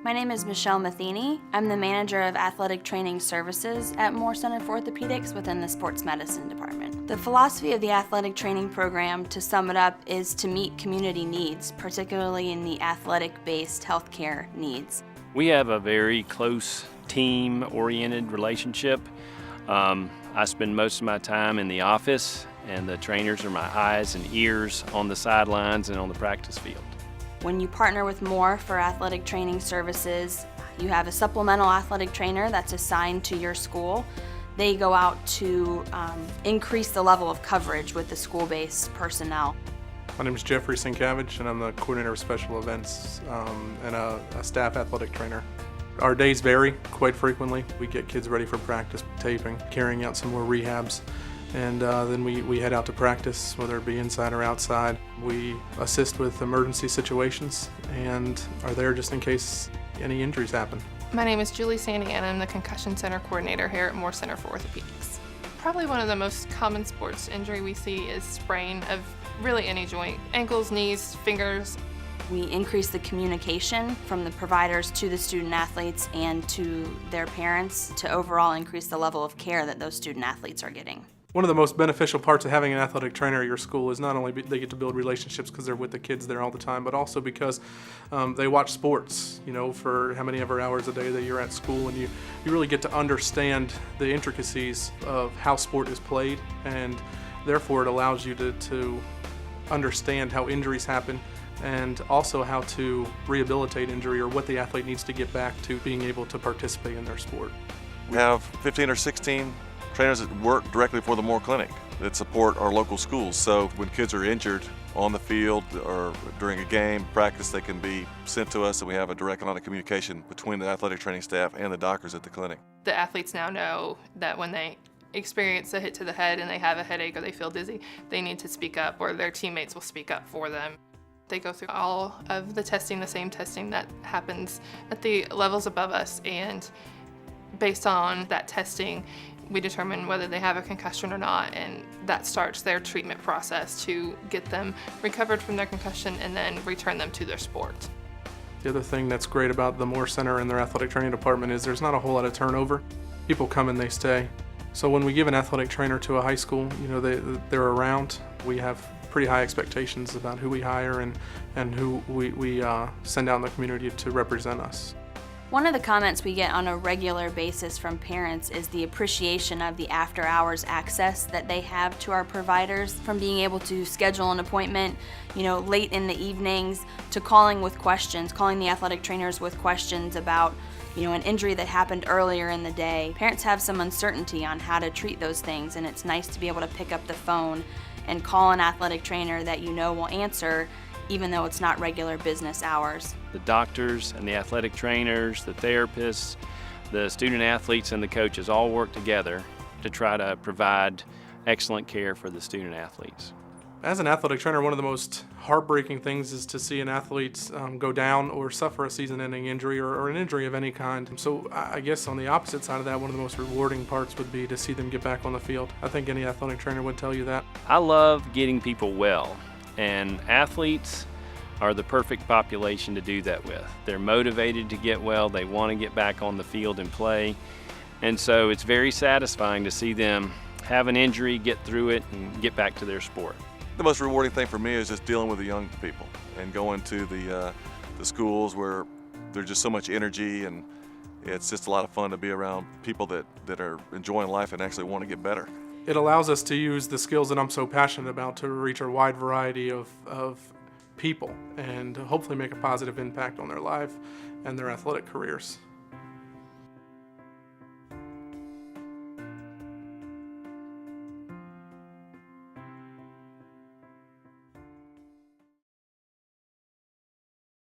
My name is Michelle Matheny. I'm the manager of athletic training services at Moore Center for Orthopedics within the sports medicine department. The philosophy of the athletic training program, to sum it up, is to meet community needs, particularly in the athletic-based healthcare needs. We have a very close team-oriented relationship. I spend most of my time in the office, and the trainers are my eyes and ears on the sidelines and on the practice field. When you partner with Moore for athletic training services, you have a supplemental athletic trainer that's assigned to your school. They go out to increase the level of coverage with the school-based personnel. My name is Jeffrey Sienkiewicz, and I'm the coordinator of special events and a staff athletic trainer. Our days vary quite frequently. We get kids ready for practice, taping, carrying out some more rehabs, and then we head out to practice, whether it be inside or outside. We assist with emergency situations and are there just in case any injuries happen. My name is Julie Sandy, and I'm the concussion center coordinator here at Moore Center for Orthopedics. Probably one of the most common sports injury we see is sprain of really any joint, ankles, knees, fingers. We increase the communication from the providers to the student athletes and to their parents to overall increase the level of care that those student athletes are getting. One of the most beneficial parts of having an athletic trainer at your school is not only they get to build relationships because they're with the kids there all the time, but also because they watch sports, for how many ever hours a day that you're at school, and you really get to understand the intricacies of how sport is played, and therefore it allows you to understand how injuries happen and also how to rehabilitate injury or what the athlete needs to get back to being able to participate in their sport. We have 15 or 16 trainers that work directly for the Moore Clinic that support our local schools. So when kids are injured on the field or during a game, practice, they can be sent to us, and we have a direct line of communication between the athletic training staff and the doctors at the clinic. The athletes now know that when they experience a hit to the head and they have a headache or they feel dizzy, they need to speak up, or their teammates will speak up for them. They go through all of the testing, the same testing that happens at the levels above us, and based on that testing, we determine whether they have a concussion or not, and that starts their treatment process to get them recovered from their concussion and then return them to their sport. The other thing that's great about the Moore Center and their athletic training department is there's not a whole lot of turnover. People come and they stay. So when we give an athletic trainer to a high school, they're around. We have pretty high expectations about who we hire and who we send out in the community to represent us. One of the comments we get on a regular basis from parents is the appreciation of the after-hours access that they have to our providers, from being able to schedule an appointment, late in the evenings, to calling the athletic trainers with questions about, an injury that happened earlier in the day. Parents have some uncertainty on how to treat those things, and it's nice to be able to pick up the phone and call an athletic trainer that will answer, even though it's not regular business hours. The doctors and the athletic trainers, the therapists, the student athletes, and the coaches all work together to try to provide excellent care for the student athletes. As an athletic trainer, one of the most heartbreaking things is to see an athlete go down or suffer a season-ending injury or an injury of any kind. So I guess on the opposite side of that, one of the most rewarding parts would be to see them get back on the field. I think any athletic trainer would tell you that. I love getting people well, and athletes are the perfect population to do that with. They're motivated to get well, they want to get back on the field and play, and so it's very satisfying to see them have an injury, get through it, and get back to their sport. The most rewarding thing for me is just dealing with the young people and going to the schools where there's just so much energy, and it's just a lot of fun to be around people that are enjoying life and actually want to get better. It allows us to use the skills that I'm so passionate about to reach a wide variety of people and hopefully make a positive impact on their life and their athletic careers.